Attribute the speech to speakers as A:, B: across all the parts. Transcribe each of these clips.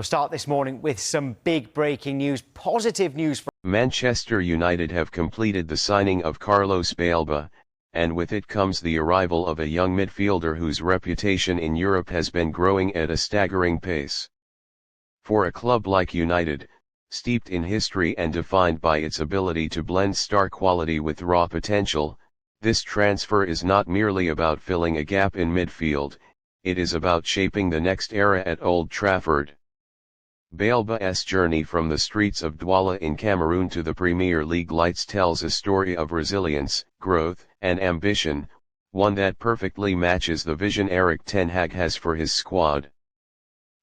A: We'll start this morning with some big breaking news, positive news.
B: Manchester United have completed the signing of Carlos Baleba, and with it comes the arrival of a young midfielder whose reputation in Europe has been growing at a staggering pace. For a club like United, steeped in history and defined by its ability to blend star quality with raw potential, this transfer is not merely about filling a gap in midfield, it is about shaping the next era at Old Trafford. Baleba's journey from the streets of Douala in Cameroon to the Premier League lights tells a story of resilience, growth, and ambition, one that perfectly matches the vision Erik Ten Hag has for his squad.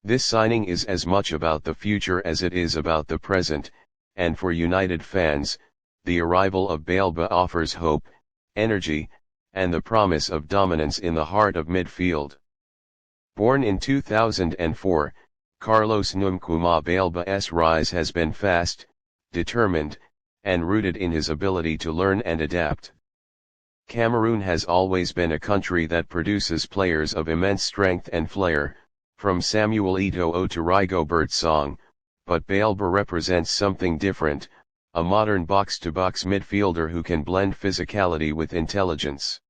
B: This signing is as much about the future as it is about the present, and for United fans, the arrival of Baleba offers hope, energy, and the promise of dominance in the heart of midfield. Born in 2004, Carlos Baleba's rise has been fast, determined, and rooted in his ability to learn and adapt. Cameroon has always been a country that produces players of immense strength and flair, from Samuel Eto'o to Rigobert Song, but Baleba represents something different, a modern box-to-box midfielder who can blend physicality with intelligence.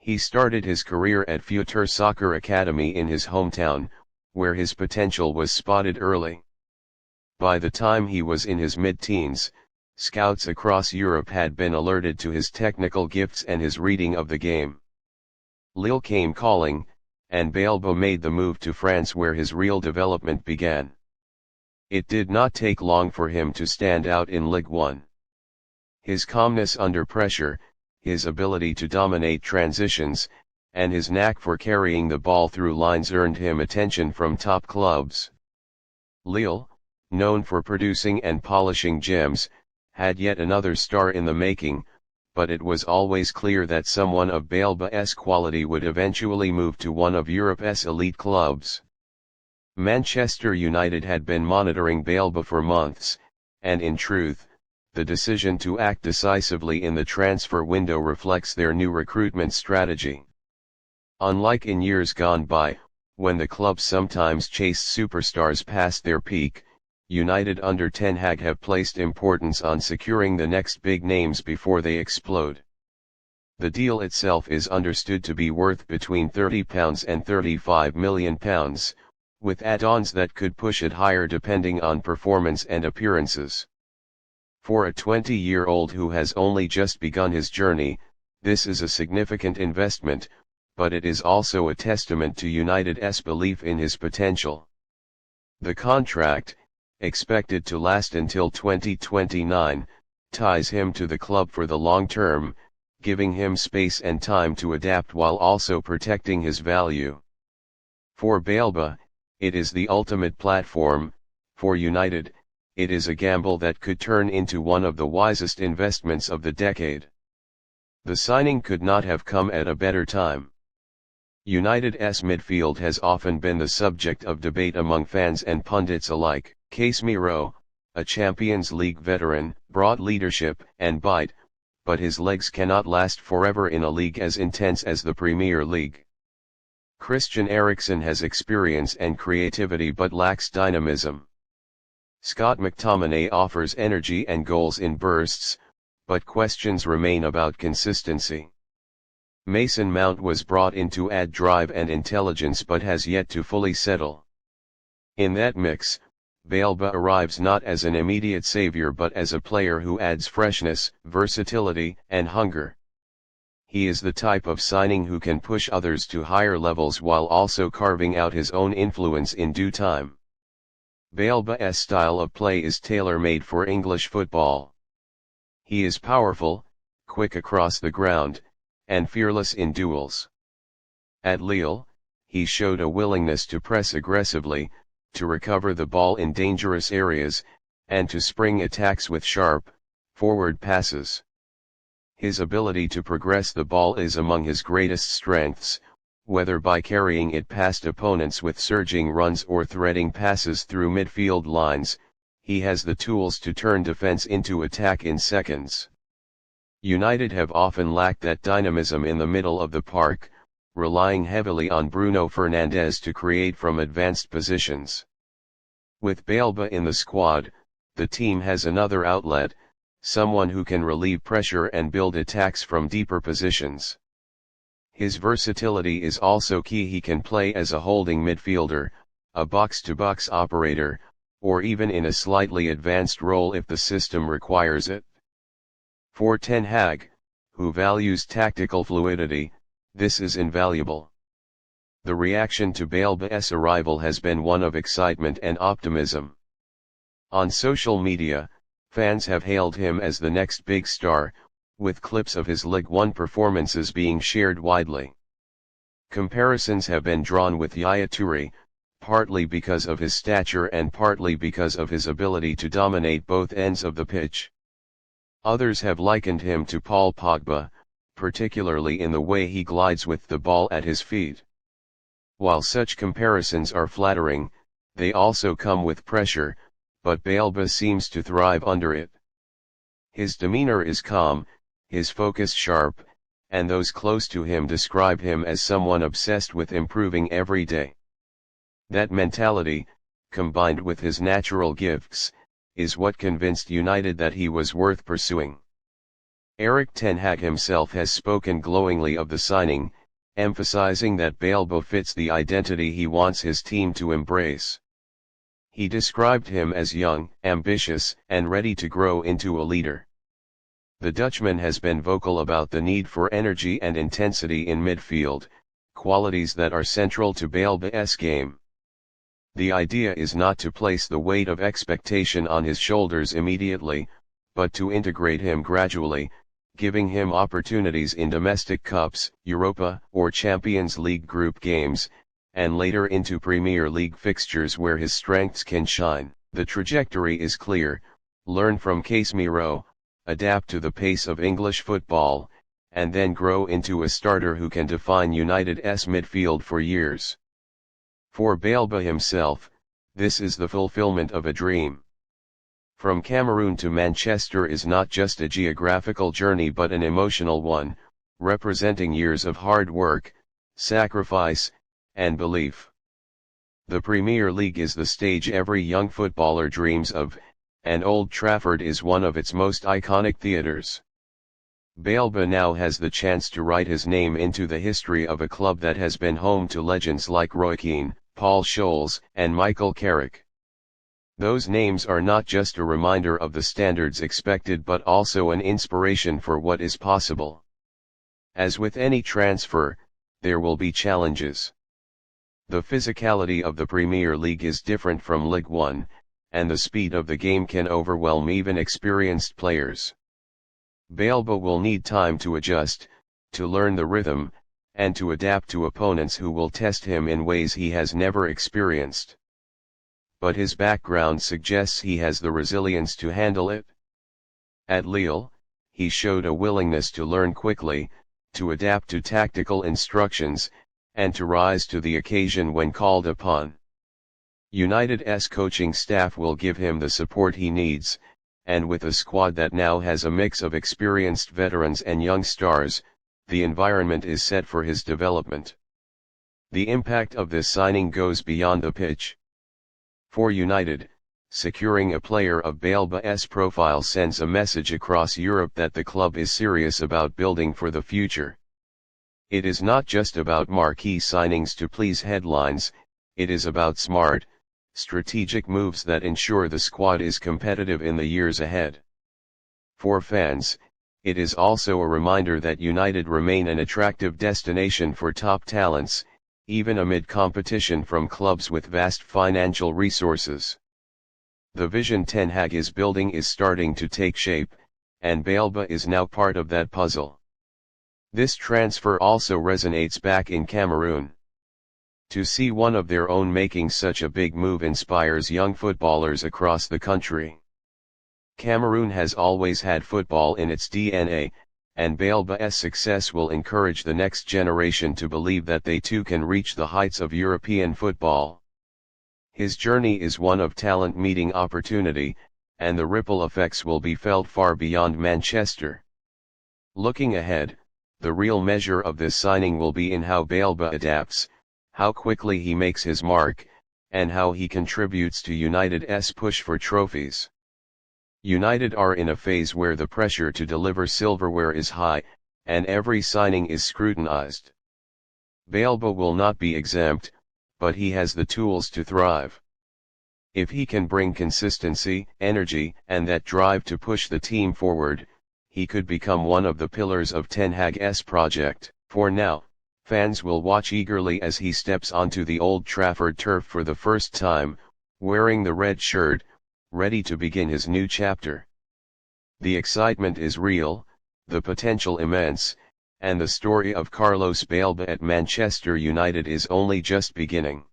B: He started his career at Future Soccer Academy in his hometown, where his potential was spotted early. By the time he was in his mid-teens, scouts across Europe had been alerted to his technical gifts and his reading of the game. Lille came calling, and Baleba made the move to France where his real development began. It did not take long for him to stand out in Ligue 1. His calmness under pressure, his ability to dominate transitions, and his knack for carrying the ball through lines earned him attention from top clubs. Lille, known for producing and polishing gems, had yet another star in the making, but it was always clear that someone of Baleba's quality would eventually move to one of Europe's elite clubs. Manchester United had been monitoring Baleba for months, and in truth, the decision to act decisively in the transfer window reflects their new recruitment strategy. Unlike in years gone by, when the club sometimes chased superstars past their peak, United under Ten Hag have placed importance on securing the next big names before they explode. The deal itself is understood to be worth between £30 and £35 million, with add-ons that could push it higher depending on performance and appearances. For a 20-year-old who has only just begun his journey, this is a significant investment, but it is also a testament to United's belief in his potential. The contract, expected to last until 2029, ties him to the club for the long term, giving him space and time to adapt while also protecting his value. For Baleba, it is the ultimate platform. For United, it is a gamble that could turn into one of the wisest investments of the decade. The signing could not have come at a better time. United's midfield has often been the subject of debate among fans and pundits alike. Casemiro, a Champions League veteran, brought leadership and bite, but his legs cannot last forever in a league as intense as the Premier League. Christian Eriksen has experience and creativity but lacks dynamism. Scott McTominay offers energy and goals in bursts, but questions remain about consistency. Mason Mount was brought in to add drive and intelligence but has yet to fully settle. In that mix, Baleba arrives not as an immediate savior but as a player who adds freshness, versatility, and hunger. He is the type of signing who can push others to higher levels while also carving out his own influence in due time. Baleba's style of play is tailor-made for English football. He is powerful, quick across the ground, and fearless in duels. At Lille, he showed a willingness to press aggressively, to recover the ball in dangerous areas, and to spring attacks with sharp, forward passes. His ability to progress the ball is among his greatest strengths, whether by carrying it past opponents with surging runs or threading passes through midfield lines, he has the tools to turn defense into attack in seconds. United have often lacked that dynamism in the middle of the park, relying heavily on Bruno Fernandes to create from advanced positions. With Baleba in the squad, the team has another outlet, someone who can relieve pressure and build attacks from deeper positions. His versatility is also key. He can play as a holding midfielder, a box-to-box operator, or even in a slightly advanced role if the system requires it. For Ten Hag, who values tactical fluidity, this is invaluable. The reaction to Baleba's arrival has been one of excitement and optimism. On social media, fans have hailed him as the next big star, with clips of his Ligue 1 performances being shared widely. Comparisons have been drawn with Yaya Touré, partly because of his stature and partly because of his ability to dominate both ends of the pitch. Others have likened him to Paul Pogba, particularly in the way he glides with the ball at his feet. While such comparisons are flattering, they also come with pressure, but Baleba seems to thrive under it. His demeanor is calm, his focus sharp, and those close to him describe him as someone obsessed with improving every day. That mentality, combined with his natural gifts, is what convinced United that he was worth pursuing. Erik ten Hag himself has spoken glowingly of the signing, emphasizing that Baleba fits the identity he wants his team to embrace. He described him as young, ambitious, and ready to grow into a leader. The Dutchman has been vocal about the need for energy and intensity in midfield, qualities that are central to Baleba's game. The idea is not to place the weight of expectation on his shoulders immediately, but to integrate him gradually, giving him opportunities in domestic cups, Europa or Champions League group games, and later into Premier League fixtures where his strengths can shine. The trajectory is clear: learn from Casemiro, adapt to the pace of English football, and then grow into a starter who can define United's midfield for years. For Baleba himself, this is the fulfillment of a dream. From Cameroon to Manchester is not just a geographical journey but an emotional one, representing years of hard work, sacrifice, and belief. The Premier League is the stage every young footballer dreams of, and Old Trafford is one of its most iconic theatres. Baleba now has the chance to write his name into the history of a club that has been home to legends like Roy Keane, Paul Scholes, and Michael Carrick. Those names are not just a reminder of the standards expected but also an inspiration for what is possible. As with any transfer, there will be challenges. The physicality of the Premier League is different from Ligue 1, and the speed of the game can overwhelm even experienced players. Baleba will need time to adjust, to learn the rhythm, and to adapt to opponents who will test him in ways he has never experienced. But his background suggests he has the resilience to handle it. At Lille, he showed a willingness to learn quickly, to adapt to tactical instructions, and to rise to the occasion when called upon. United's coaching staff will give him the support he needs, and with a squad that now has a mix of experienced veterans and young stars, the environment is set for his development. The impact of this signing goes beyond the pitch. For United, securing a player of Baleba's profile sends a message across Europe that the club is serious about building for the future. It is not just about marquee signings to please headlines, it is about smart, strategic moves that ensure the squad is competitive in the years ahead. For fans, it is also a reminder that United remain an attractive destination for top talents, even amid competition from clubs with vast financial resources. The vision Ten Hag is building is starting to take shape, and Baleba is now part of that puzzle. This transfer also resonates back in Cameroon. To see one of their own making such a big move inspires young footballers across the country. Cameroon has always had football in its DNA, and Baleba's success will encourage the next generation to believe that they too can reach the heights of European football. His journey is one of talent meeting opportunity, and the ripple effects will be felt far beyond Manchester. Looking ahead, the real measure of this signing will be in how Baleba adapts, how quickly he makes his mark, and how he contributes to United's push for trophies. United are in a phase where the pressure to deliver silverware is high, and every signing is scrutinized. Baleba will not be exempt, but he has the tools to thrive. If he can bring consistency, energy, and that drive to push the team forward, he could become one of the pillars of Ten Hag's project. For now, fans will watch eagerly as he steps onto the Old Trafford turf for the first time, wearing the red shirt, ready to begin his new chapter. The excitement is real, the potential immense, and the story of Carlos Baleba at Manchester United is only just beginning.